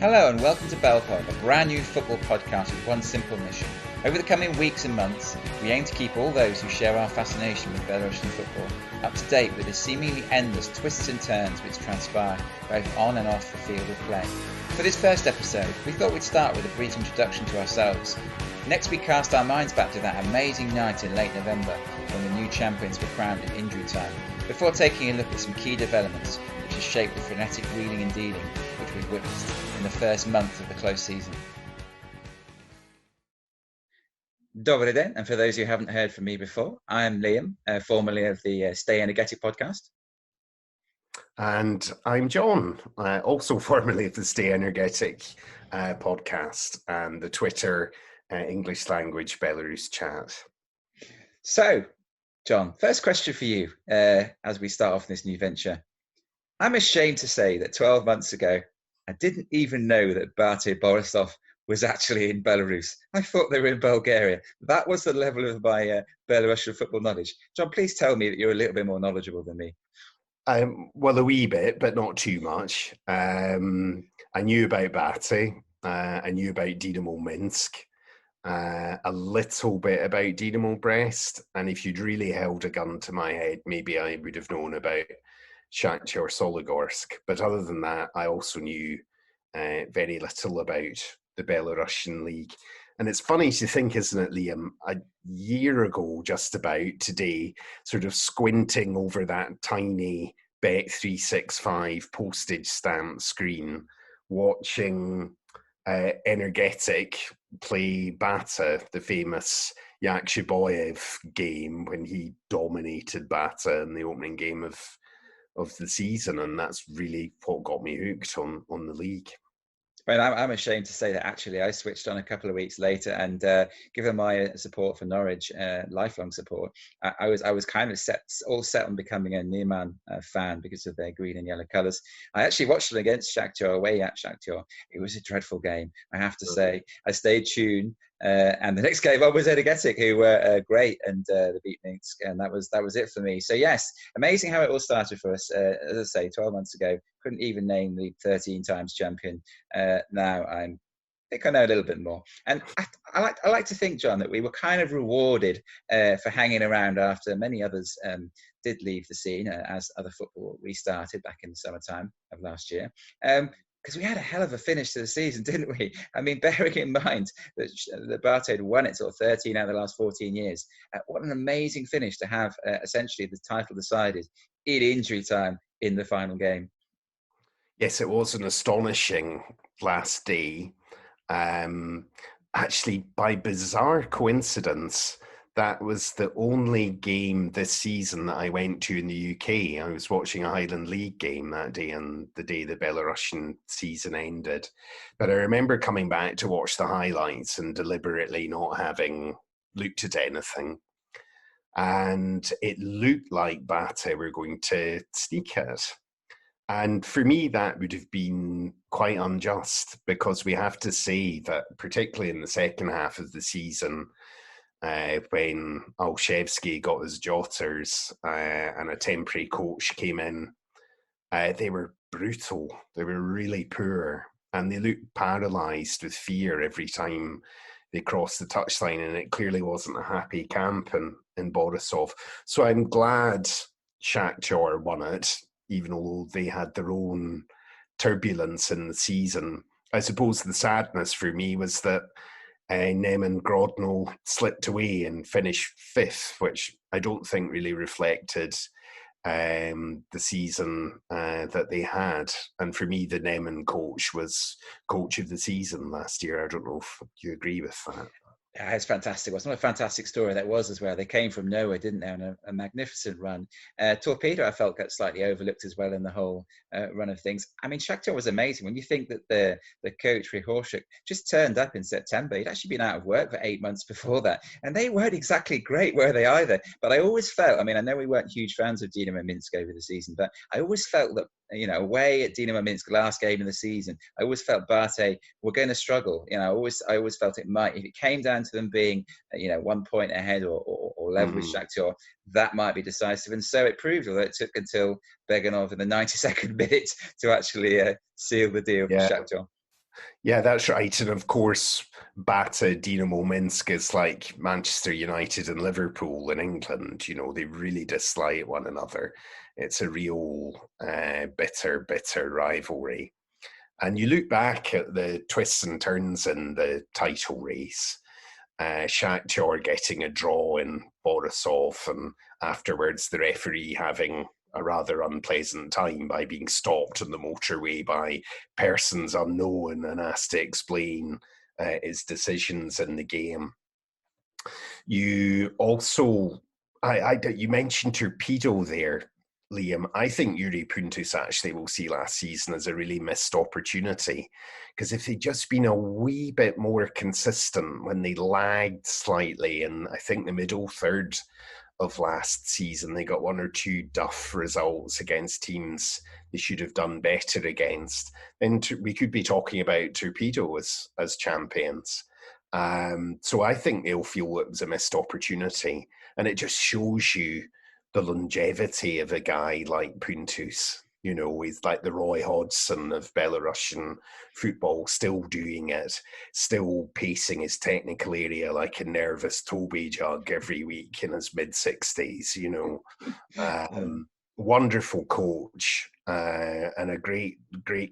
Hello and welcome to Belpod, a brand new football podcast with one simple mission. Over the coming weeks and months, we aim to keep all those who share our fascination with Belarusian football up to date with the seemingly endless twists and turns which transpire both on and off the field of play. For this first episode, we thought we'd start with a brief introduction to ourselves. Next we cast our minds back to that amazing night in late November when the new champions were crowned in injury time, before taking a look at some key developments which have shaped the frenetic wheeling and dealing which we've witnessed in the first month of the close season. Dobry den, and for those who haven't heard from me before, I am Liam, formerly of the Stay Energetic podcast. And I'm John, also formerly of the Stay Energetic podcast and the Twitter English language Belarus chat. So, John, first question for you as we start off this new venture. I'm ashamed to say that 12 months ago, I didn't even know that Bate Borisov was actually in Belarus. I thought they were in Bulgaria. That was the level of my Belarusian football knowledge. John, please tell me that you're a little bit more knowledgeable than me. Well, a wee bit, but not too much. I knew about Bate. I knew about Dynamo Minsk. A little bit about Dynamo Brest. And if you'd really held a gun to my head, maybe I would have known about Shakhtar Soligorsk. But other than that, I also knew very little about the Belarusian league. And it's funny to think, isn't it, Liam? A year ago, just about today, sort of squinting over that tiny Bet365 postage stamp screen, watching Energetic play Bata, the famous Yakshiboyev game when he dominated Bata in the opening game of the season, and that's really what got me hooked on the league. Well, I'm ashamed to say that actually I switched on a couple of weeks later, and given my support for Norwich, lifelong support, I was kind of set on becoming a Neeman fan because of their green and yellow colours. I actually watched them against Shakhtar, away at Shakhtar. It was a dreadful game, I have to say. I stayed tuned, and the next game on was Energetic, who were great, and they beat Minsk, and that was it for me. So yes, amazing how it all started for us. As I say, 12 months ago, couldn't even name the 13 times champion. Now I think I know a little bit more, and I like to think, John, that we were kind of rewarded for hanging around after many others did leave the scene as other football restarted back in the summertime of last year. Because we had a hell of a finish to the season, didn't we? I mean, bearing in mind that Bate had won it sort of 13 out of the last 14 years. What an amazing finish to have essentially the title decided in injury time in the final game. Yes, it was an astonishing last day. Actually, by bizarre coincidence, that was the only game this season that I went to in the UK. I was watching a Highland League game that day, and the day the Belarusian season ended. But I remember coming back to watch the highlights and deliberately not having looked at anything. And it looked like Bate were going to sneak it. And for me, that would have been quite unjust, because we have to say that, particularly in the second half of the season, when Olszewski got his jotters and a temporary coach came in, they were brutal. They were really poor, and they looked paralysed with fear every time they crossed the touchline, and it clearly wasn't a happy camp in Borisov. So I'm glad Shakhtar won it, even though they had their own turbulence in the season. I suppose the sadness for me was that Neman Grodno slipped away and finished fifth, which I don't think really reflected the season that they had. And for me, the Neman coach was coach of the season last year. I don't know if you agree with that. Yeah, it's fantastic. It's not a fantastic story that was as well. They came from nowhere, didn't they, on a magnificent run. Torpedo, I felt, got slightly overlooked as well in the whole run of things. I mean, Shakhtar was amazing. When you think that the coach, Vysheyshaya, just turned up in September, he'd actually been out of work for 8 months before that. And they weren't exactly great, were they, either? But I always felt, I mean, I know we weren't huge fans of Dynamo Minsk over the season, but I always felt that, you know, away at Dynamo Minsk, last game of the season, I always felt Bate were going to struggle. You know, I always felt it might, if it came down to them being, 1 point ahead or level with Shakhtar, that might be decisive. And so it proved, although it took until Beganov in the 92nd minute to actually seal the deal for Shakhtar. Yeah, that's right. And of course, Bata Dinamo Minsk is like Manchester United and Liverpool in England. You know, they really dislike one another. It's a real bitter rivalry. And you look back at the twists and turns in the title race. Shakhtar getting a draw in Borisov, and afterwards the referee having a rather unpleasant time by being stopped on the motorway by persons unknown and asked to explain his decisions in the game. You also, you mentioned Torpedo there, Liam. I think Yuri Puntus actually will see last season as a really missed opportunity, because if they'd just been a wee bit more consistent when they lagged slightly, and I think the middle third of last season they got one or two duff results against teams they should have done better against, then we could be talking about Torpedo as champions. So I think they'll feel it was a missed opportunity, and it just shows you the longevity of a guy like Puntus. You know, he's like the Roy Hodgson of Belarusian football, still doing it, still pacing his technical area like a nervous Toby jug every week in his mid-60s, you know. Wonderful coach and a great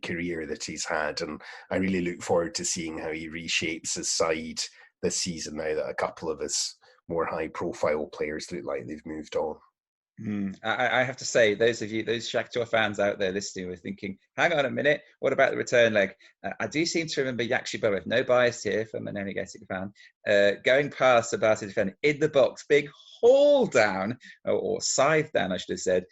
career that he's had. And I really look forward to seeing how he reshapes his side this season now that a couple of his more high-profile players look like they've moved on. I have to say, those Shakhtar fans out there listening were thinking, hang on a minute, what about the return leg? I do seem to remember Yakshiba, no bias here from an energetic fan, going past about his defender in the box, big haul down, or scythe down, I should have said.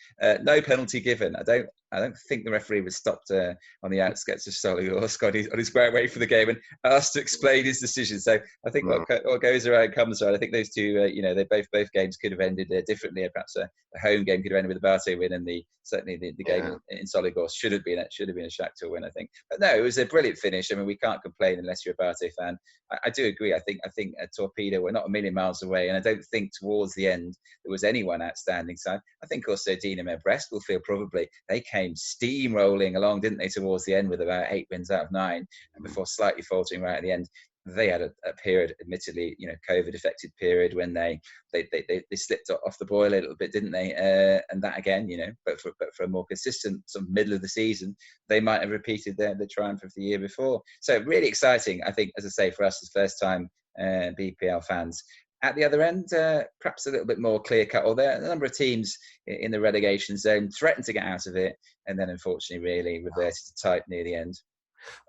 No penalty given. I don't think the referee was stopped on the outskirts of Soligorsk on his way away for the game and asked to explain his decision. So I think what goes around comes around. I think those two, they both games could have ended differently. Perhaps the home game could have ended with a Bate win, and certainly the game in Soligorsk should have been a Shakhtar win, I think. But no, it was a brilliant finish. I mean, we can't complain unless you're a Bate fan. I do agree. I think a Torpedo, we're not a million miles away, and I don't think towards the end there was anyone outstanding. So I think also Dinamo Brest will feel probably they came steamrolling along, didn't they, towards the end with about 8 wins out of 9, and before slightly faltering right at the end. They had a period, admittedly, COVID-affected period when they slipped off the boil a little bit, didn't they? And that again, but for a more consistent sort of middle of the season, they might have repeated the triumph of the year before. So really exciting, I think, as I say, for us as first-time BPL fans. At the other end, perhaps a little bit more clear-cut, although a number of teams in the relegation zone threatened to get out of it, and then unfortunately really reverted to type near the end.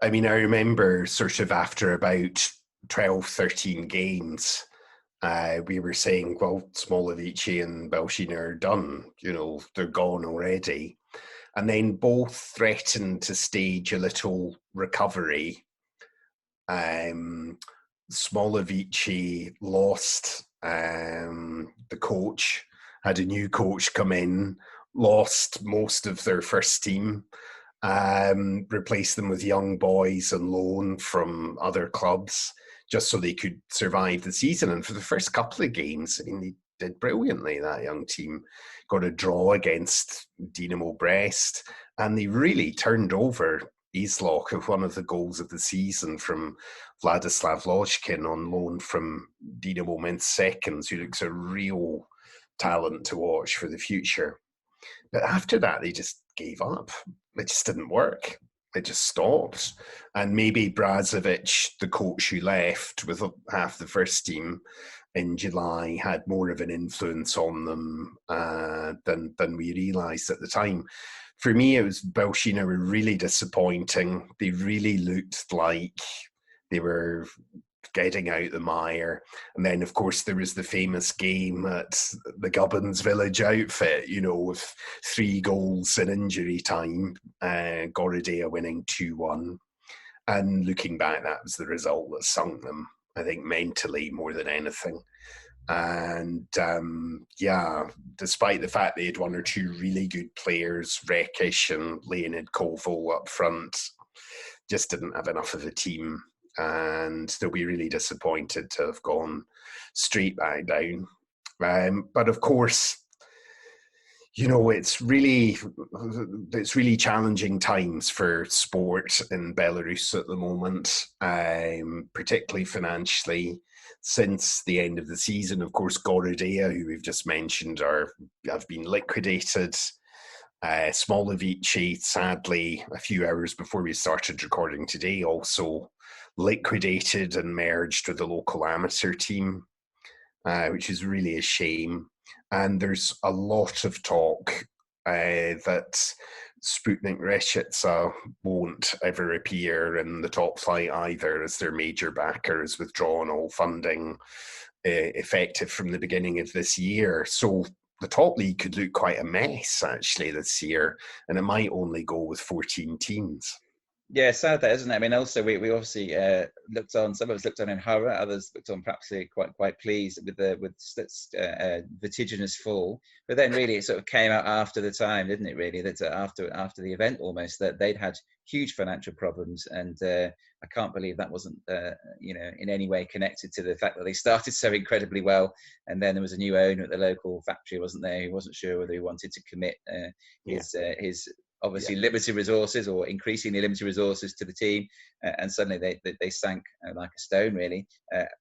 I mean, I remember sort of after about 12, 13 games, we were saying, well, Smolovici and Belshina are done. They're gone already. And then both threatened to stage a little recovery. Smolovici lost the coach, had a new coach come in, lost most of their first team, replaced them with young boys on loan from other clubs just so they could survive the season. And for the first couple of games, I mean, they did brilliantly, that young team. Got a draw against Dinamo Brest, and they really turned over Izlok of one of the goals of the season from Vladislav Lojkin on loan from Dinamo Minsk Seconds, who looks a real talent to watch for the future. But after that, they just gave up. It just didn't work. It just stopped. And maybe Brazovic, the coach who left with half the first team in July, had more of an influence on them than we realised at the time. For me, it was Belshina were really disappointing. They really looked like they were getting out the mire. And then, of course, there was the famous game at the Gubbins Village outfit, with 3 goals in injury time, Gorodea winning 2-1. And looking back, that was the result that sunk them, I think, mentally more than anything. And despite the fact they had 1 or 2 really good players, Rekish and Leonid Koval up front, just didn't have enough of a team. And they'll be really disappointed to have gone straight back down. But of course, It's really challenging times for sport in Belarus at the moment, particularly financially. Since the end of the season, of course, Gorodea, who we've just mentioned, have been liquidated. Smolovici, sadly, a few hours before we started recording today, also liquidated and merged with the local amateur team, which is really a shame. And there's a lot of talk that Sputnik Reshica won't ever appear in the top flight either, as their major backer has withdrawn all funding effective from the beginning of this year. So the top league could look quite a mess, actually, this year, and it might only go with 14 teams. Yeah, sad that, isn't it? I mean, also we obviously looked on. Some of us looked on in horror. Others looked on perhaps quite pleased with the vertiginous fall. But then really, it sort of came out after the time, didn't it? Really, that after the event, almost that they'd had huge financial problems, and I can't believe that wasn't in any way connected to the fact that they started so incredibly well, and then there was a new owner at the local factory, wasn't there? He wasn't sure whether he wanted to commit his obviously limited resources or increasingly limited resources to the team, and suddenly they sank like a stone, really.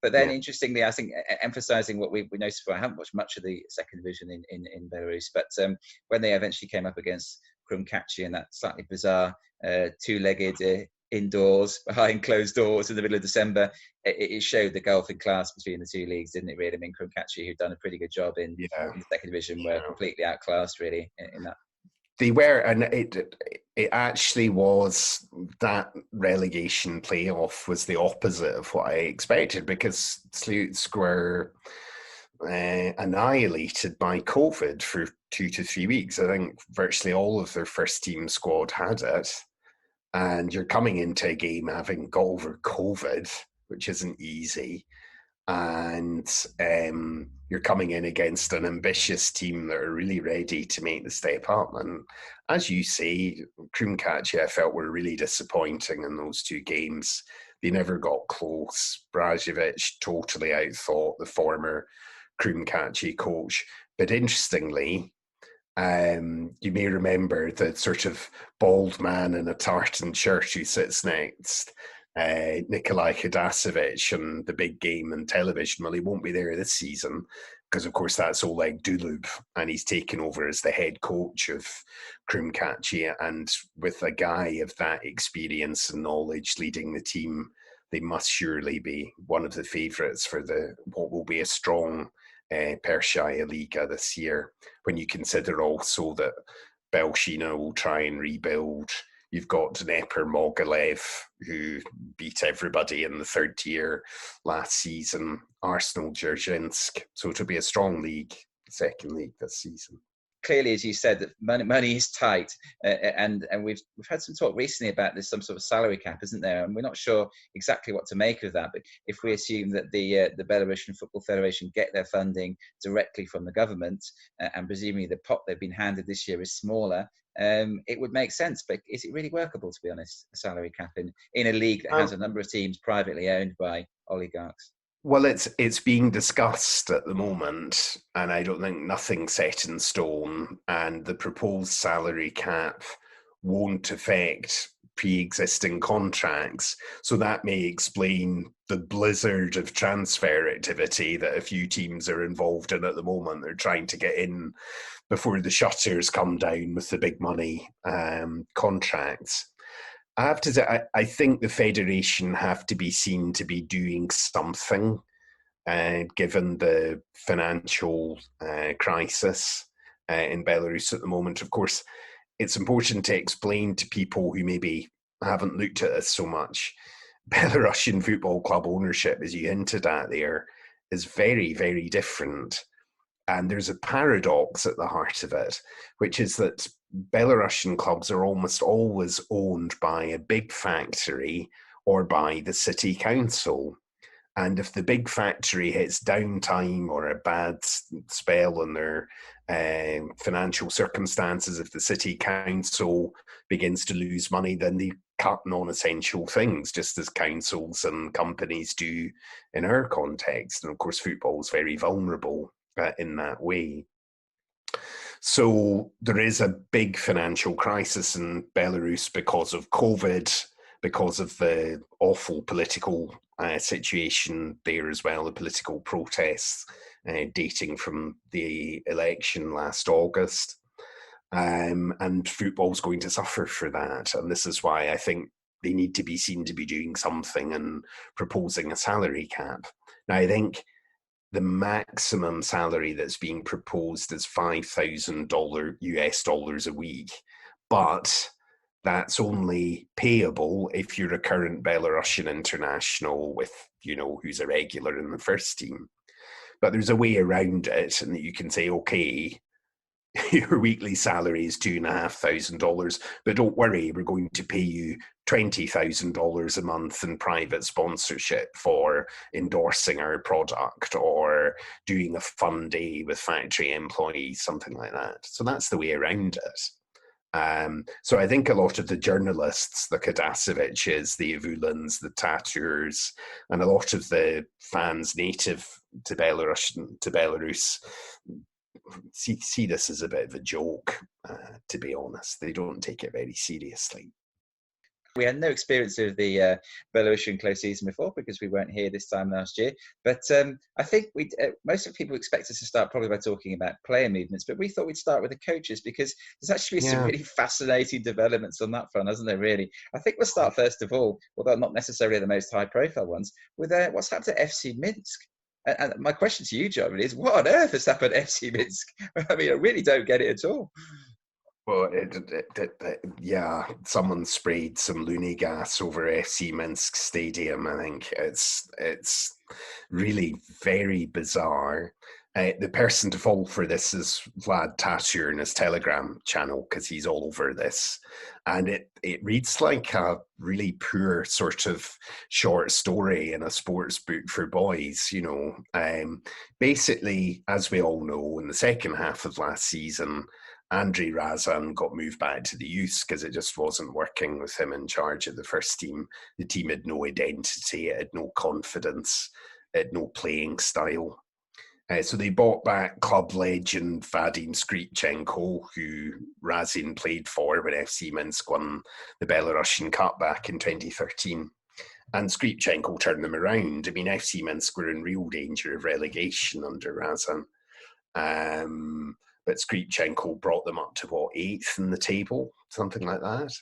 But then, interestingly, I think emphasising what we noticed, I haven't watched much of the second division in Belarus, but when they eventually came up against Krumkachi in that slightly bizarre two-legged indoors behind closed doors in the middle of December, it showed the gulf in class between the two leagues, didn't it, really? I mean, Krumkachi, who'd done a pretty good job in the second division, were completely outclassed, really, in that. They were, and it actually was, that relegation playoff was the opposite of what I expected, because Sluts were annihilated by COVID for 2 to 3 weeks. I think virtually all of their first team squad had it, and you're coming into a game having got over COVID, which isn't easy. And you're coming in against an ambitious team that are really ready to make the step up. And as you say, Krumkachi, I felt, were really disappointing in those two games. They never got close. Brajevic totally outthought the former Krumkachi coach. But interestingly, you may remember the sort of bald man in a tartan shirt who sits next, Nikolai Khadasevic, on the big game on television. Well, he won't be there this season because, of course, that's Oleg Dulub, and he's taken over as the head coach of Krumkachi. And with a guy of that experience and knowledge leading the team, they must surely be one of the favourites for what will be a strong Vysheyshaya Liga this year, when you consider also that Belshina will try and rebuild. You've got Dnepr Mogilev, who beat everybody in the third tier last season, Arsenal Dzerzhinsk. So it'll be a strong league, second league this season. Clearly, as you said, that money is tight, and we've had some talk recently about there's some sort of salary cap, isn't there? And we're not sure exactly what to make of that. But if we assume that the Belarusian Football Federation get their funding directly from the government, and presumably the pot they've been handed this year is smaller, it would make sense. But is it really workable, to be honest, a salary cap in a league that has a number of teams privately owned by oligarchs? Well, it's being discussed at the moment, and I don't think nothing's set in stone. And the proposed salary cap won't affect pre-existing contracts, so that may explain the blizzard of transfer activity that a few teams are involved in at the moment. They're trying to get in before the shutters come down with the big money contracts. I have to say, I think the Federation have to be seen to be doing something, given the financial crisis in Belarus at the moment. Of course, it's important to explain to people who maybe haven't looked at this so much. Belarusian football club ownership, as you hinted at there, is very, very different. And there's a paradox at the heart of it, which is that Belarusian clubs are almost always owned by a big factory or by the city council. And if the big factory hits downtime or a bad spell in their financial circumstances, if the city council begins to lose money, then they cut non-essential things, just as councils and companies do in our context. And of course, football is very vulnerable in that way. So there is a big financial crisis in Belarus because of COVID, because of the awful political situation there as well, the political protests dating from the election last August. And football's going to suffer for that. And this is why I think they need to be seen to be doing something and proposing a salary cap. Now, I think the maximum salary that's being proposed is $5,000 US dollars a week, but that's only payable if you're a current Belarusian international with, who's a regular in the first team. But there's a way around it, and that you can say, okay, your weekly salary is $2,500, but don't worry, we're going to pay you $20,000 a month in private sponsorship for endorsing our product or doing a fun day with factory employees, something like that. So that's the way around it. So I think a lot of the journalists, the Kadaseviches, the Avulins, the Taturs, and a lot of the fans native to Belarus see this as a bit of a joke, to be honest. They don't take it very seriously. We had no experience of the Belarusian close season before because we weren't here this time last year. But I think most of the people expect us to start probably by talking about player movements, but we thought we'd start with the coaches because there's actually some really fascinating developments on that front, hasn't there, really? I think we'll start first of all, although not necessarily the most high-profile ones, with what's happened to FC Minsk. And my question to you, John, is what on earth has happened to FC Minsk? I mean, I really don't get it at all. Well, yeah, someone sprayed some loony gas over FC Minsk Stadium. I think it's really very bizarre. The person to fall for this is Vlad Tatyr in his Telegram channel because he's all over this. And it reads like a really poor sort of short story in a sports book for boys, Basically, as we all know, in the second half of last season, Andrei Razan got moved back to the youth because it just wasn't working with him in charge of the first team. The team had no identity, it had no confidence, it had no playing style. So they bought back club legend Vadim Skripchenko, who Razin played for when FC Minsk won the Belarusian Cup back in 2013. And Skripchenko turned them around. I mean, FC Minsk were in real danger of relegation under Razan. But Skripchenko brought them up to, 8th in the table, something like that.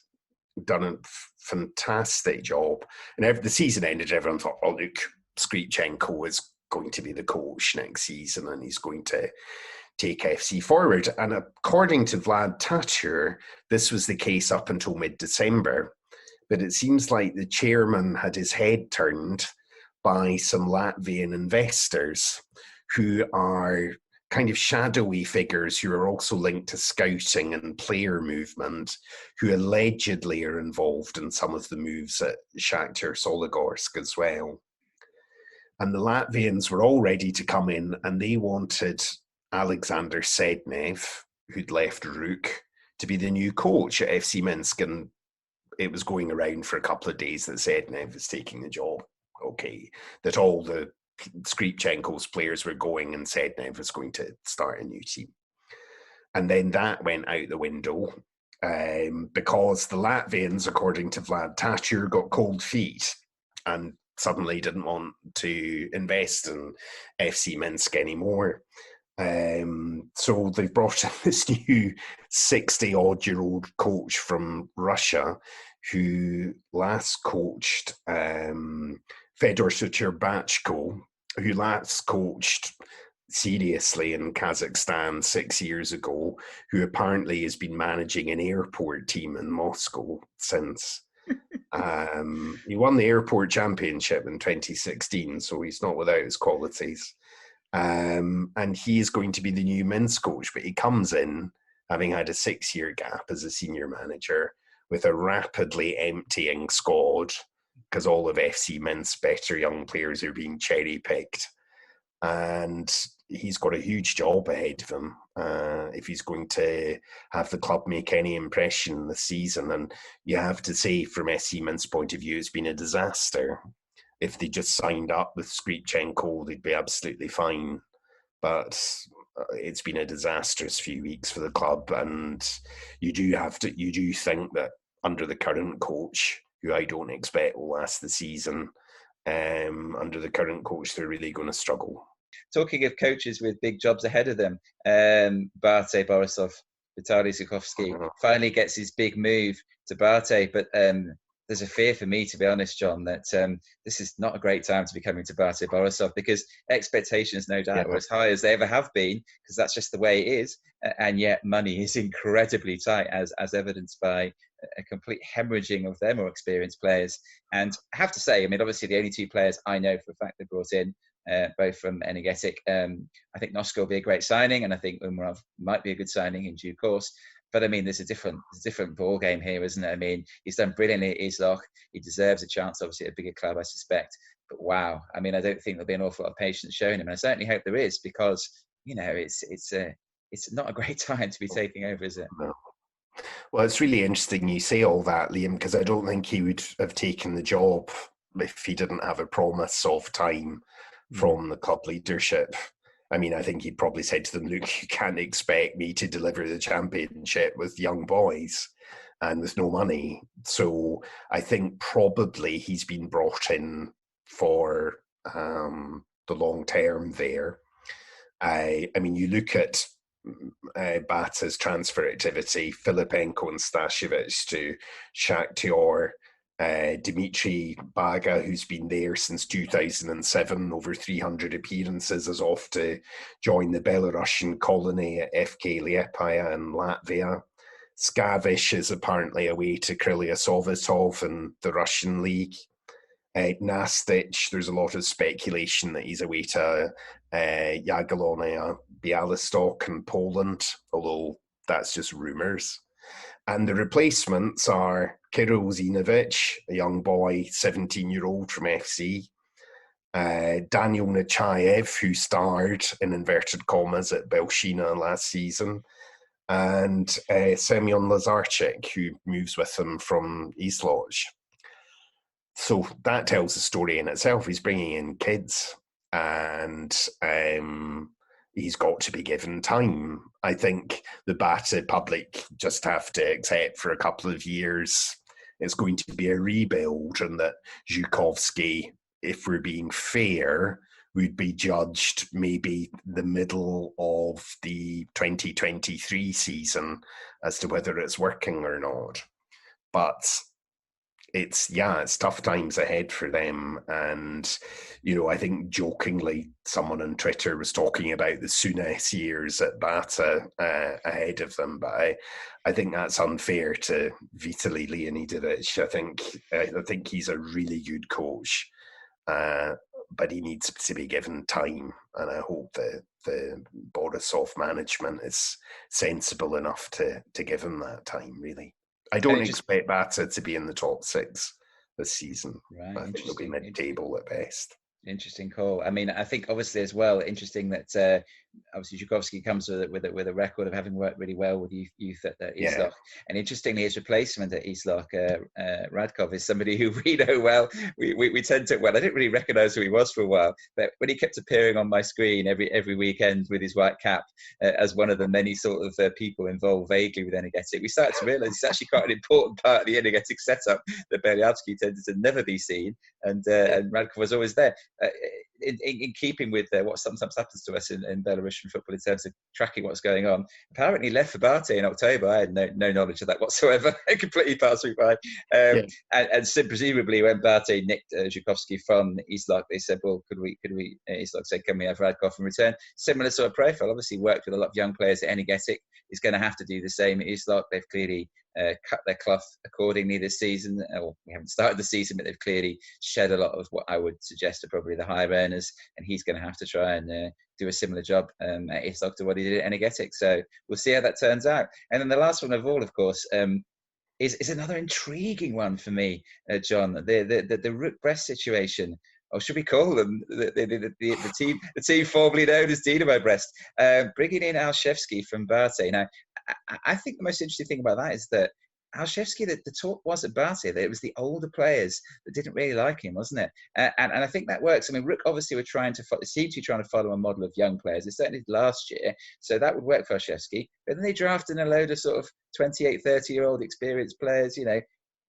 Done a fantastic job. And the season ended, everyone thought, look, Skripchenko is going to be the coach next season and he's going to take FC forward. And according to Vlad Tatyr, this was the case up until mid-December. But it seems like the chairman had his head turned by some Latvian investors who are kind of shadowy figures who are also linked to scouting and player movement, who allegedly are involved in some of the moves at Shakhtar Soligorsk as well. And the Latvians were all ready to come in and they wanted Alexander Sednev, who'd left Rook, to be the new coach at FC Minsk. And it was going around for a couple of days that Sednev was taking the job. Okay, that all the Skripchenko's players were going and Sednev was going to start a new team. And then that went out the window because the Latvians, according to Vlad Tatyr, got cold feet and suddenly didn't want to invest in FC Minsk anymore. So they've brought in this new 60-odd-year-old coach from Russia who last coached Fedor Shcherbachko, who last coached seriously in Kazakhstan 6 years ago, who apparently has been managing an airport team in Moscow since. He won the airport championship in 2016, so he's not without his qualities. And he is going to be the new Minsk coach, but he comes in having had a 6-year gap as a senior manager with a rapidly emptying squad because all of FC Minsk's better young players are being cherry-picked. And he's got a huge job ahead of him if he's going to have the club make any impression this season. And you have to say, from FC Minsk's point of view, it's been a disaster. If they just signed up with Skripchenko, they'd be absolutely fine. But it's been a disastrous few weeks for the club, and you do think that under the current coach, who I don't expect will last the season, under the current coach, they're really going to struggle. Talking of coaches with big jobs ahead of them, Bate Borisov, Vitaly Zhukovsky finally gets his big move to Bate, but there's a fear for me, to be honest, John, that this is not a great time to be coming to Bate Borisov, because expectations, no doubt, are as high as they ever have been, because that's just the way it is, and yet money is incredibly tight, as evidenced by a complete hemorrhaging of their more experienced players. And I have to say, I mean, obviously the only two players I know for a fact they brought in, both from Energetic, I think Nosko will be a great signing, and I think Umarov might be a good signing in due course. But I mean, there's a different ball game here, isn't it? I mean, he's done brilliantly at Isloch. He deserves a chance, obviously, at a bigger club, I suspect. But wow, I mean, I don't think there'll be an awful lot of patience shown him, and I certainly hope there is, because it's not a great time to be taking over, is it? No. Well, it's really interesting you say all that, Liam, because I don't think he would have taken the job if he didn't have a promise of time from the club leadership. I mean, I think he probably said to them, look, you can't expect me to deliver the championship with young boys and with no money. So I think probably he's been brought in for the long term there. I mean, you look at Bata's transfer activity, Filipenko and Stashevich to Shakhtar, Dimitri Baga, who's been there since 2007, over 300 appearances, is off to join the Belarusian colony at FK Liepaja in Latvia. Skavish is apparently away to Krylia Sovetov in the Russian league. Nastic, there's a lot of speculation that he's away to Jagiellonia Białystok in Poland, although that's just rumours. And the replacements are Kirill Zinovic, a young boy, 17-year-old from FC, Daniel Nechayev, who starred in inverted commas at Belshina last season, and Semyon Lazarchik, who moves with him from East Lodge. So that tells the story in itself. He's bringing in kids, and he's got to be given time. I think the Bata public just have to accept for a couple of years it's going to be a rebuild, and that Zhukovsky, if we're being fair, would be judged maybe the middle of the 2023 season as to whether it's working or not. But it's tough times ahead for them. And, I think jokingly, someone on Twitter was talking about the Souness years at Bata ahead of them. But I think that's unfair to Vitaly Leonidovich. I think he's a really good coach, but he needs to be given time. And I hope that the Borisov management is sensible enough to give him that time, really. I don't expect Bata to be in the top six this season. Right, I think they'll be mid-table at best. Interesting call. I mean, I think obviously as well, interesting that obviously Zhukovsky comes with a record of having worked really well with youth at Isloch. And interestingly, his replacement at Isloch, Radkov, is somebody who we know well. We tend to, I didn't really recognise who he was for a while, but when he kept appearing on my screen every weekend with his white cap as one of the many sort of people involved vaguely with Energetic, we started to realise he's actually quite an important part of the Energetic setup that Belyavsky tended to never be seen, and Radkov was always there. In keeping with what sometimes happens to us in Belarusian football in terms of tracking what's going on, apparently left for Bate in October. I had no knowledge of that whatsoever. It completely passed me by. And presumably when Bate nicked Zhukovsky from Isloch, they said, well, could we Isloch said, can we have Radkov in return? Similar sort of profile. Obviously worked with a lot of young players at Energetic. He's going to have to do the same at Isloch. They've clearly cut their cloth accordingly this season. Well, we haven't started the season, but they've clearly shed a lot of what I would suggest are probably the higher earners, and he's going to have to try and do a similar job at Isloch to what he did at Energetic. So we'll see how that turns out. And then the last one of all, of course, is another intriguing one for me, John. The Rook Brest situation. Or should we call them the team formerly known as Dynamo Brest, bringing in Alshevsky from Bate. Now, I think the most interesting thing about that is that Alszewski, the talk was about it, that it was the older players that didn't really like him, wasn't it? And I think that works. I mean, Rook obviously were seemed to be trying to follow a model of young players. They certainly did last year, so that would work for Alszewski. But then they drafted a load of sort of 28, 30-year-old experienced players,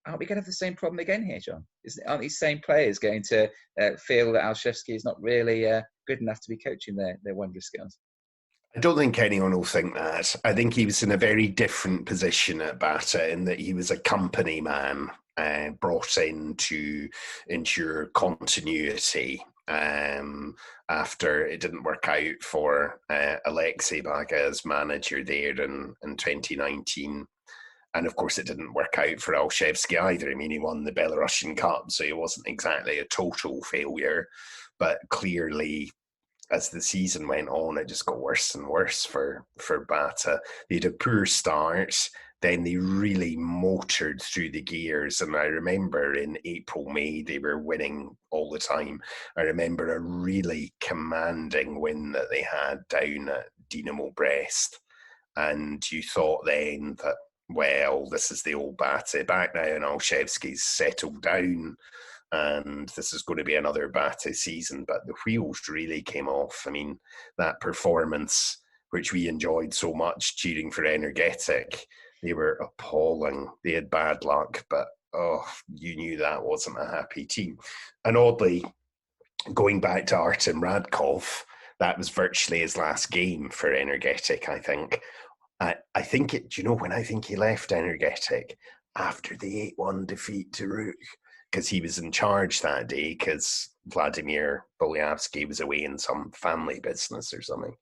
Aren't we going to have the same problem again here, John? Aren't these same players going to feel that Alszewski is not really good enough to be coaching their wondrous skills? I don't think anyone will think that. I think he was in a very different position at Bata in that he was a company man brought in to ensure continuity after it didn't work out for Alexei Baga as manager there in 2019. And of course, it didn't work out for Alszewski either. I mean, he won the Belarusian Cup, so he wasn't exactly a total failure. But clearly, as the season went on, it just got worse and worse for Bata. They had a poor start, then they really motored through the gears. And I remember in April, May, they were winning all the time. I remember a really commanding win that they had down at Dynamo Brest. And you thought then that, well, this is the old Bata back now, and Alszewski's settled down, and this is going to be another Bata season. But the wheels really came off. I mean, that performance, which we enjoyed so much cheering for Energetic, they were appalling. They had bad luck, but you knew that wasn't a happy team. And oddly, going back to Artem Radkov, that was virtually his last game for Energetic, I think. I think when I think he left Energetic after the 8-1 defeat to Rook, because he was in charge that day because Vladimir Bolyavsky was away in some family business or something.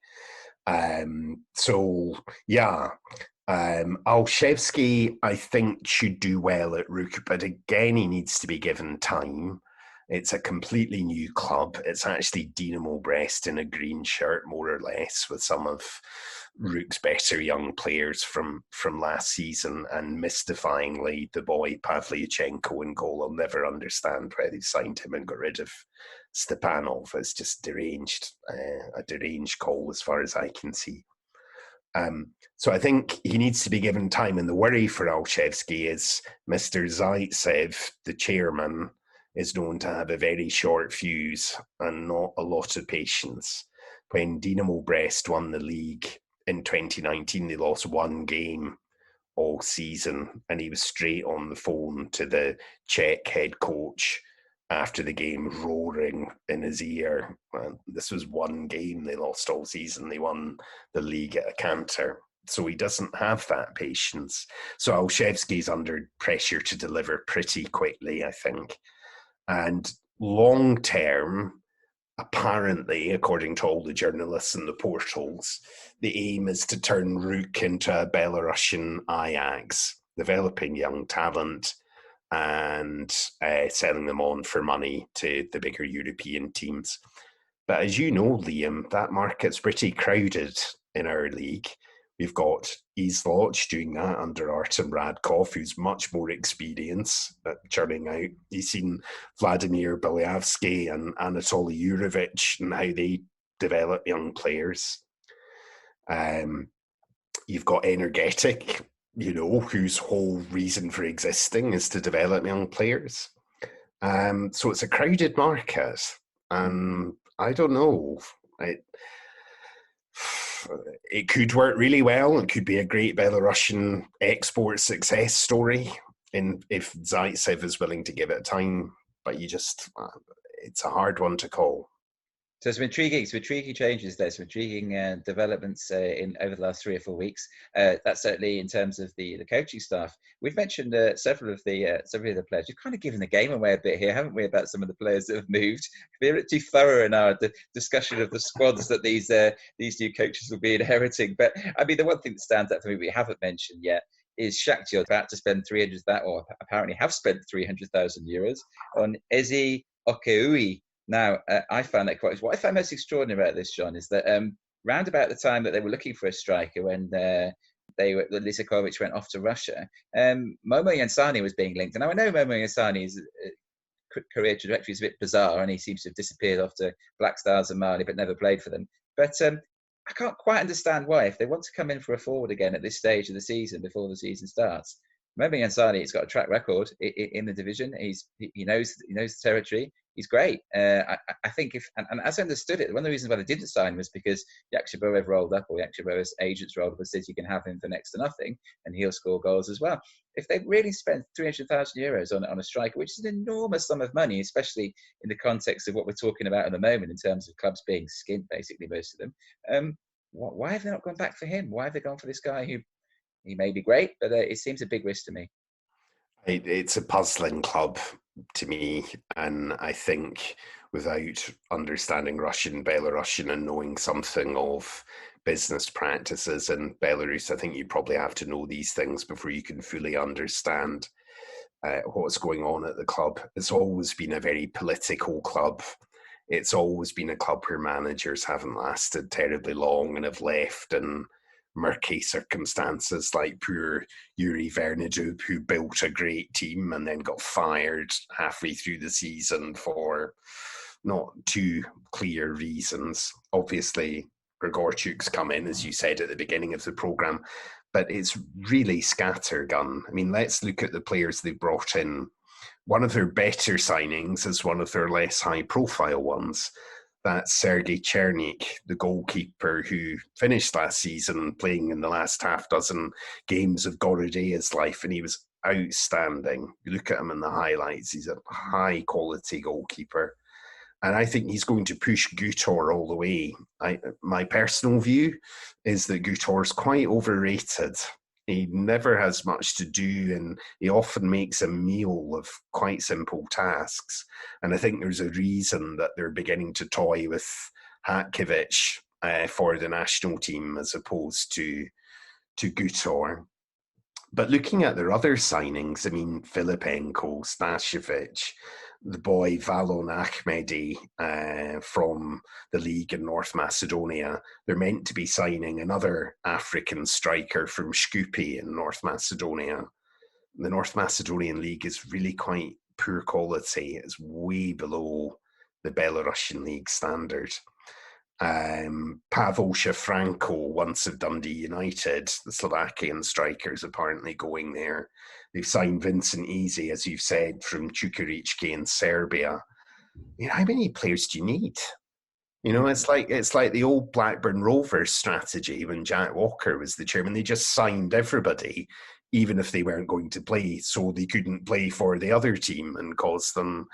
Alszewski, I think, should do well at Rook, but again, he needs to be given time. It's a completely new club. It's actually Dynamo Brest in a green shirt, more or less, with some of Rook's better young players from last season, and mystifyingly, the boy Pavlyuchenko in goal. I'll never understand why they signed him and got rid of Stepanov. It's just deranged, a deranged call as far as I can see. So I think he needs to be given time, and the worry for Alszewski is Mr. Zaitsev, the chairman, is known to have a very short fuse and not a lot of patience. When Dynamo Brest won the league in 2019, they lost one game all season, and he was straight on the phone to the Czech head coach after the game, roaring in his ear. This was one game they lost all season. They won the league at a canter. So he doesn't have that patience. So Alszewski's under pressure to deliver pretty quickly, I think. And long term, apparently, according to all the journalists and the portals, the aim is to turn Rook into a Belarusian Ajax, developing young talent and selling them on for money to the bigger European teams. But as you know, Liam, that market's pretty crowded in our league. We've got Izloch doing that under Artem Radkov, who's much more experienced at churning out. You've seen Vladimir Bolyavsky and Anatoly Yurovich and how they develop young players. You've got Energetic, whose whole reason for existing is to develop young players. So it's a crowded market. And I don't know. It could work really well. It could be a great Belarusian export success story if Zaitsev is willing to give it time. But it's a hard one to call. So some intriguing changes there, some intriguing developments over the last 3 or 4 weeks. That's certainly in terms of the coaching staff. We've mentioned several of the players. We've kind of given the game away a bit here, haven't we, about some of the players that have moved? We're a bit too thorough in our discussion of the squads that these new coaches will be inheriting. But I mean, the one thing that stands out for me we haven't mentioned yet is Shakhtar about to spend 300,000, or apparently have spent 300,000 euros on Ezi Okeui. Now, I found that what I found most extraordinary about this, John, is that round about the time that they were looking for a striker, when Lisakovic went off to Russia, Momo Yansani was being linked. And now I know Momo Yansani's career trajectory is a bit bizarre, and he seems to have disappeared off to Black Stars and Mali, but never played for them. But I can't quite understand why, if they want to come in for a forward again at this stage of the season, before the season starts, remember Yansani, he's got a track record in the division. He knows the territory. He's great. I think and as I understood it, one of the reasons why they didn't sign him was because Yakshiboev rolled up, or Yakshiboev's agents rolled up and said you can have him for next to nothing, and he'll score goals as well. If they really spent 300,000 euros on a striker, which is an enormous sum of money, especially in the context of what we're talking about at the moment in terms of clubs being skint, basically most of them. Why have they not gone back for him? Why have they gone for this guy who he may be great, but it seems a big risk to me. It's a puzzling club to me, and I think without understanding Russian, Belarusian, and knowing something of business practices in Belarus, I think you probably have to know these things before you can fully understand what's going on at the club. It's always been a very political club. It's always been a club where managers haven't lasted terribly long and have left in murky circumstances, like poor Yuri Vernadub, who built a great team and then got fired halfway through the season for not too clear reasons. Obviously, Grigorchuk's come in, as you said at the beginning of the programme, but it's really scattergun. I mean, let's look at the players they brought in. One of their better signings is one of their less high-profile ones. That's Sergei Chernik, the goalkeeper who finished last season playing in the last half dozen games of Gorodea's life, and he was outstanding. You look at him in the highlights, he's a high-quality goalkeeper. And I think he's going to push Gutor all the way. My personal view is that Gutor's quite overrated. He never has much to do, and he often makes a meal of quite simple tasks. And I think there's a reason that they're beginning to toy with Hatkiewicz for the national team as opposed to Gutor. But looking at their other signings, I mean, Filipenko, Stashevic, the boy Valon Ahmedi from the league in North Macedonia, they're meant to be signing another African striker from Shkupi in North Macedonia. The North Macedonian league is really quite poor quality. It's way below the Belarusian league standard. Pavel Shafranko, once of Dundee United, the Slovakian striker's apparently going there. They've signed Vincent Easy, as you've said, from Čukarički in Serbia. You know, how many players do you need? You know, it's like the old Blackburn Rovers strategy when Jack Walker was the chairman. They just signed everybody, even if they weren't going to play, so they couldn't play for the other team and cause them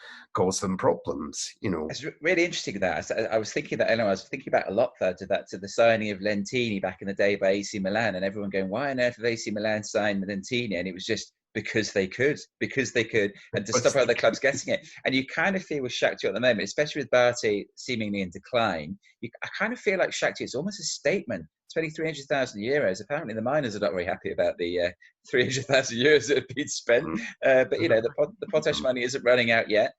problems. You know, it's really interesting that I was thinking that. I know I was thinking about a lot to the signing of Lentini back in the day by AC Milan, and everyone going, "Why on earth have AC Milan signed Lentini?" And it was just because they could, and to stop other clubs getting it. And you kind of feel with Shakhtar at the moment, especially with Barty seemingly in decline, I kind of feel like Shakhtar is almost a statement. Spending 300,000 euros. Apparently, the miners are not very happy about the 300,000 euros that have been spent. But you know, the potash money isn't running out yet.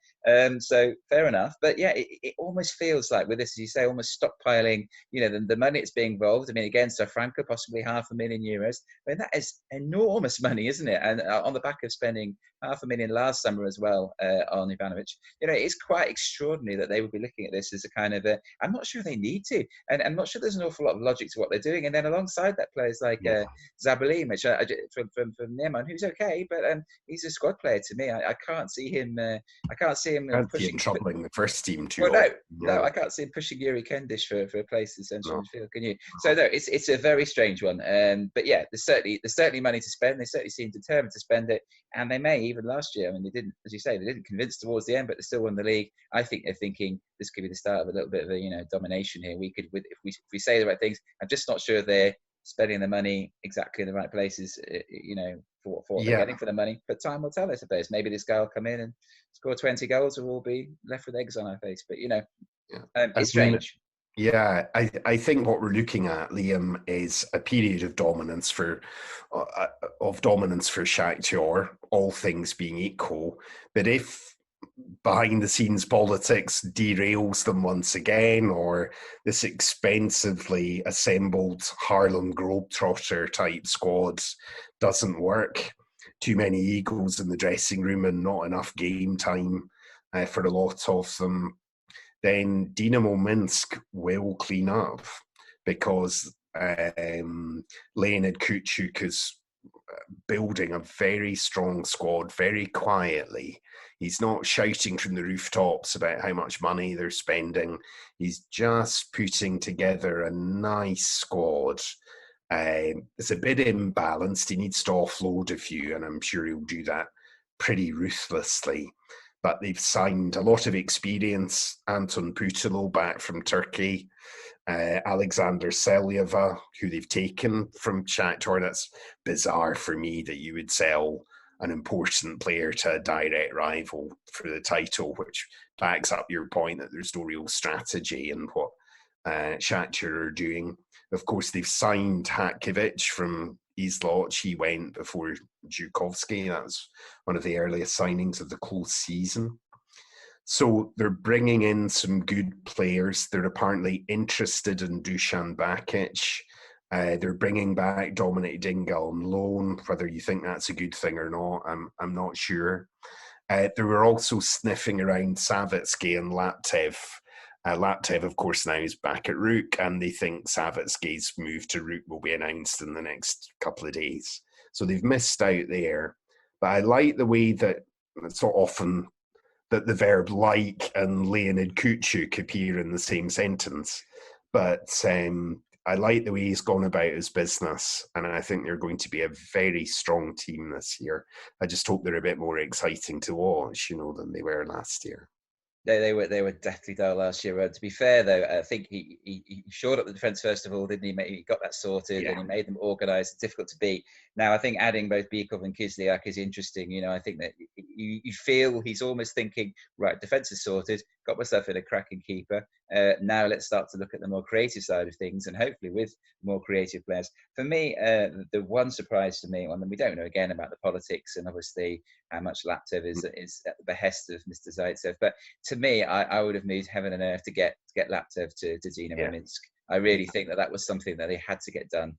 So fair enough. But yeah, it almost feels like with this, as you say, almost stockpiling. You know, the money that's being involved. I mean, again, Franco possibly €500,000. I mean, that is enormous money, isn't it? And on the back of spending €500,000 last summer as well on Ivanovic, you know, it's quite extraordinary that they would be looking at this as a kind of. I'm not sure they need to, and I'm not sure there's an awful lot of logic to what they're doing. And then alongside that, players like Zabalim, which from Neman, who's okay, but he's a squad player to me. I can't see him. I can't see him pushing. Troubling the first team too. Well, no, I can't see him pushing Yuri Kendish for a place in central midfield. Can you? So no, it's a very strange one. But yeah, there's certainly money to spend. They certainly seem determined to spend it, and they may even last year. I mean, they didn't, as you say, they didn't convince towards the end, but they still won the league. I think they're thinking this could be the start of a little bit of a domination here. We could, if we say the right things. I'm just not sure they're spending the money exactly in the right places. For what they're getting for the money. But time will tell, I suppose. Maybe this guy will come in and score 20 goals, and we'll be left with eggs on our face. But it's strange. Yeah, I think what we're looking at, Liam, is a period of dominance for Shakhtar, all things being equal. But if behind the scenes politics derails them once again, or this expensively assembled Harlem Globetrotter type squad doesn't work, too many egos in the dressing room and not enough game time for a lot of them, then Dynamo Minsk will clean up, because Leonid Kuchuk is building a very strong squad very quietly. He's not shouting from the rooftops about how much money they're spending. He's just putting together a nice squad. It's a bit imbalanced. He needs to offload a few, and I'm sure he'll do that pretty ruthlessly. But they've signed a lot of experience. Anton Putilo back from Turkey. Alexander Selyeva, who they've taken from Shakhtar. That's bizarre for me that you would sell an important player to a direct rival for the title, which backs up your point that there's no real strategy in what Shakhtar are doing. Of course, they've signed Hatkovic from Izloch. He went before Jukovsky. That was one of the earliest signings of the close season. So they're bringing in some good players. They're apparently interested in Dusan Bakic. They're bringing back Dominic Dinga on loan. Whether you think that's a good thing or not, I'm not sure. They were also sniffing around Savitsky and Laptev. Laptev, of course, now is back at Rook, and they think Savitsky's move to Rook will be announced in the next couple of days. So they've missed out there. But I like the way that it's so often that the verb like and Leonid Kuchuk appear in the same sentence. But I like the way he's gone about his business, and I think they're going to be a very strong team this year. I just hope they're a bit more exciting to watch, than they were last year. They were deathly dull last year. To be fair, though, I think he shored up the defence first of all, didn't he? He got that sorted, and he made them organised. It's difficult to beat. Now, I think adding both Bykov and Kislyak is interesting. I think that you feel he's almost thinking, right, defence is sorted, got myself in a cracking keeper. Now let's start to look at the more creative side of things, and hopefully with more creative players. For me, the one surprise to me, and we don't know again about the politics and obviously how much Laptev is at the behest of Mr. Zaitsev, but to me, I would have moved heaven and earth to get Laptev to Dinamo Minsk. I really think that was something that they had to get done,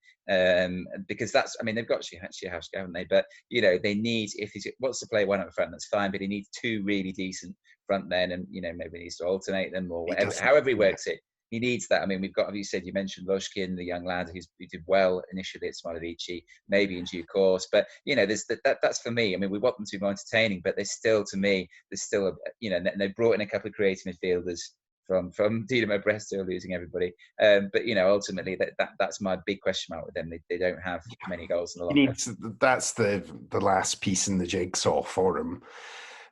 because they've got Vysheyshaya, haven't they? But they need, if he wants to play one up front, that's fine. But he needs two really decent front men, and maybe he needs to alternate them or whatever. However he works it, he needs that. We've got, as you mentioned Voshkin, the young lad who did well initially at Smolovici, maybe in due course. But there's that's for me. We want them to be more entertaining, but there's still, to me, they brought in a couple of creative midfielders from Dinamo Brest, who are losing everybody. But ultimately, that's my big question mark with them. They don't have many goals in the locker. That's the last piece in the jigsaw for him.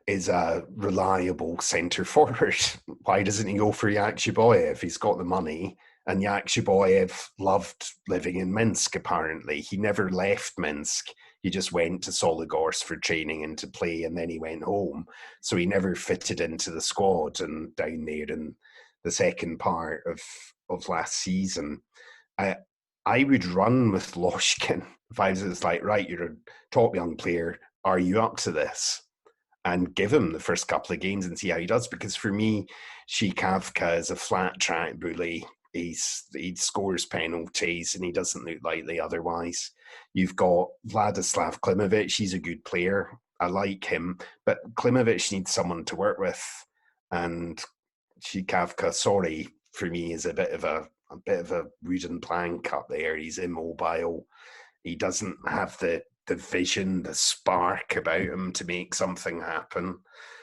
Is a reliable centre forward. Why doesn't he go for Yakshiboyev? He's got the money, and Yakshiboyev loved living in Minsk, apparently. He never left Minsk. He just went to Soligorsk for training and to play, and then he went home. So he never fitted into the squad and down there in the second part of last season. I would run with Loshkin if I was like, right, you're a top young player. Are you up to this? And give him the first couple of games and see how he does. Because for me, Shikavka is a flat track bully. He scores penalties and he doesn't look likely otherwise. You've got Vladislav Klimovic. He's a good player. I like him. But Klimovic needs someone to work with. And Shikavka, sorry, for me, is a bit of a wooden plank up there. He's immobile. He doesn't have the vision, the spark about him to make something happen.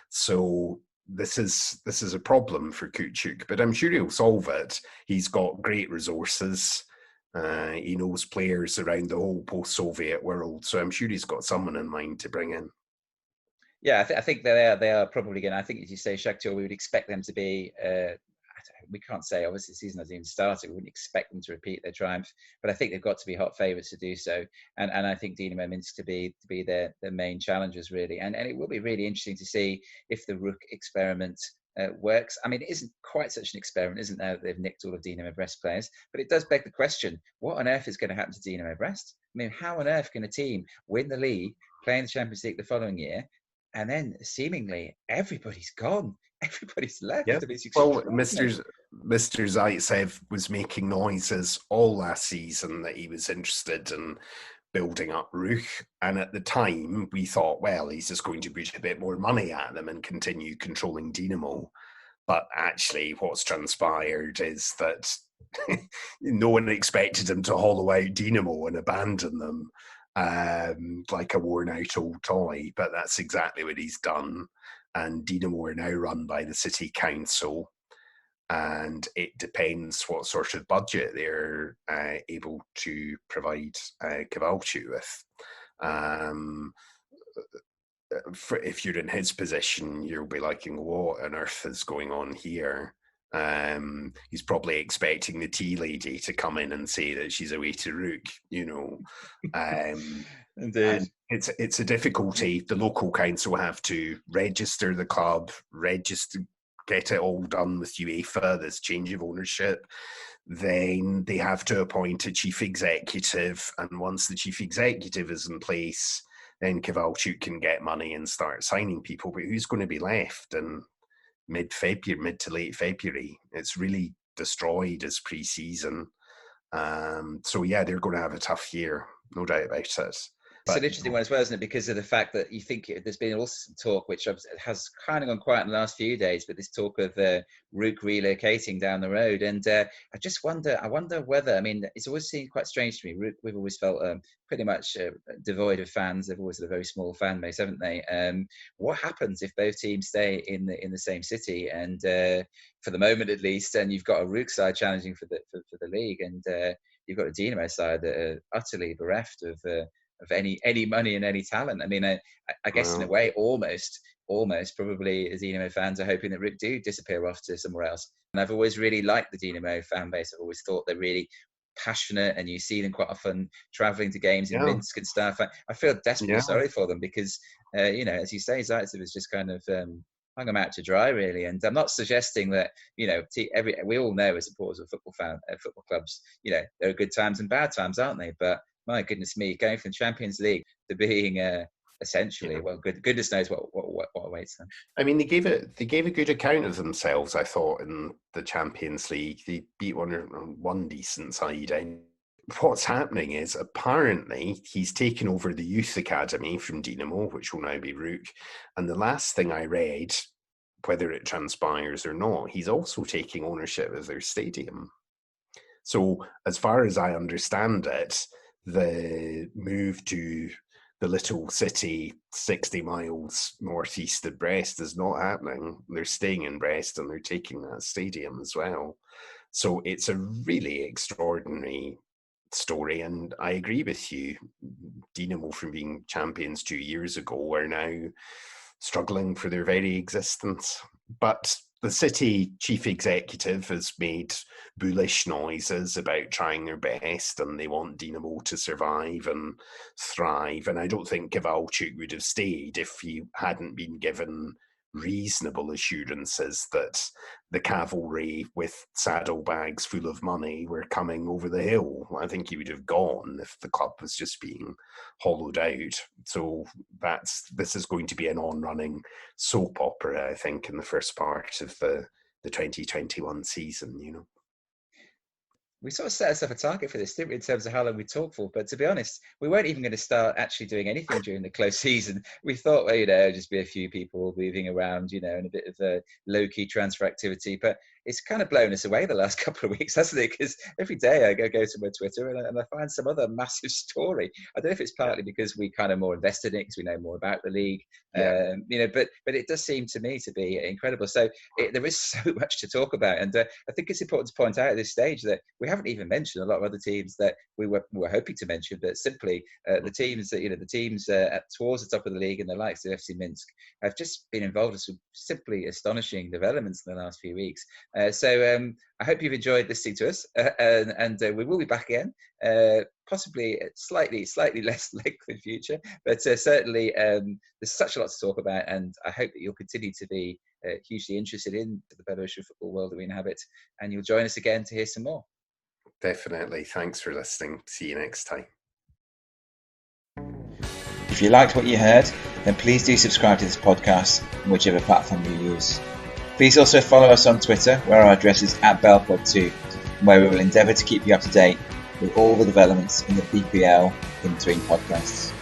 So this is a problem for Kuchuk, but I'm sure he'll solve it. He's got great resources. He knows players around the whole post-Soviet world, so I'm sure he's got someone in mind to bring in. Yeah, I think they are probably going to, I think, as you say, Shakhtar, we would expect them to be, we can't say, obviously the season hasn't even started, we wouldn't expect them to repeat their triumph, but I think they've got to be hot favourites to do so, and I think Dinamo Minsk to be their main challengers, really, and it will be really interesting to see if the Rook experiment works. It isn't quite such an experiment, isn't there? They've nicked all of Dinamo Brest players, but it does beg the question, what on earth is going to happen to Dinamo Brest? How on earth can a team win the league, play in the Champions League the following year, and then seemingly everybody's gone? Everybody's left. Yeah. Well, Mr. Zaitsev was making noises all last season that he was interested in building up Ruch. And at the time, we thought, well, he's just going to put a bit more money at them and continue controlling Dinamo. But actually, what's transpired is that no one expected him to hollow out Dinamo and abandon them. like a worn out old toy, but that's exactly what he's done. And Dinamo are now run by the city council, and it depends what sort of budget they're able to provide Kowalczyk with. If you're in his position, you'll be like, what on earth is going on here? He's probably expecting the tea lady to come in and say that she's away to Rook, Indeed. And it's a difficulty. The local council have to register the club, get it all done with UEFA, this change of ownership. Then they have to appoint a chief executive, and once the chief executive is in place, then Kowalczyk can get money and start signing people. But who's going to be left in mid to late February? It's really destroyed as pre-season. So yeah, they're going to have a tough year, no doubt about it. It's an interesting one as well, isn't it? Because of the fact that you think there's been also some talk, which has kind of gone quiet in the last few days, but this talk of Rook relocating down the road. And I wonder whether, I mean, it's always seemed quite strange to me. Rook, we've always felt pretty much devoid of fans. They've always had a very small fan base, haven't they? What happens if both teams stay in the same city? And for the moment, at least, and you've got a Rook side challenging for the league, and you've got a Dinamo side that are utterly bereft of any money and any talent. I mean, I guess in a way, almost probably as Dinamo fans are hoping that Rook do disappear off to somewhere else. And I've always really liked the Dinamo fan base. I've always thought they're really passionate, and you see them quite often traveling to games in Minsk and stuff. I feel desperately sorry for them because, as you say, Zaitsev has just kind of hung them out to dry, really. And I'm not suggesting that, we all know as supporters of football clubs, there are good times and bad times, aren't they? But my goodness me, going from the Champions League to being essentially, well, goodness knows what awaits them. I mean, they gave a good account of themselves, I thought, in the Champions League. They beat one decent side. And what's happening is, apparently, he's taken over the youth academy from Dinamo, which will now be Rook. And the last thing I read, whether it transpires or not, he's also taking ownership of their stadium. So, as far as I understand it, the move to the little city 60 miles northeast of Brest is not happening. They're staying in Brest and they're taking that stadium as well. So it's a really extraordinary story. And I agree with you. Dinamo, from being champions 2 years ago, are now struggling for their very existence. But the city chief executive has made bullish noises about trying their best, and they want Dinamo to survive and thrive. And I don't think Kowalczyk would have stayed if he hadn't been given reasonable assurances that the cavalry with saddlebags full of money were coming over the hill. I think he would have gone if the club was just being hollowed out. So this is going to be an on-running soap opera, I think, in the first part of the 2021 season, We sort of set ourselves a target for this, didn't we, in terms of how long we talk for? But to be honest, we weren't even going to start actually doing anything during the close season. We thought, just be a few people moving around, and a bit of a low-key transfer activity. But it's kind of blown us away the last couple of weeks, hasn't it? Because every day I go to my Twitter and I find some other massive story. I don't know if it's partly because we kind of more invested in it because we know more about the league, but it does seem to me to be incredible. So there is so much to talk about, and I think it's important to point out at this stage that we haven't even mentioned a lot of other teams that we were hoping to mention, but simply the teams that towards the top of the league and the likes of FC Minsk have just been involved in some simply astonishing developments in the last few weeks. So I hope you've enjoyed listening to us, and we will be back again, possibly slightly less length in future, but certainly there's such a lot to talk about, and I hope that you'll continue to be hugely interested in the Belarusian football world that we inhabit, and you'll join us again to hear some more. Definitely. Thanks for listening. See you next time. If you liked what you heard, then please do subscribe to this podcast on whichever platform you use. Please also follow us on Twitter, where our address is @Belpod2, where we will endeavour to keep you up to date with all the developments in the BPL in between podcasts.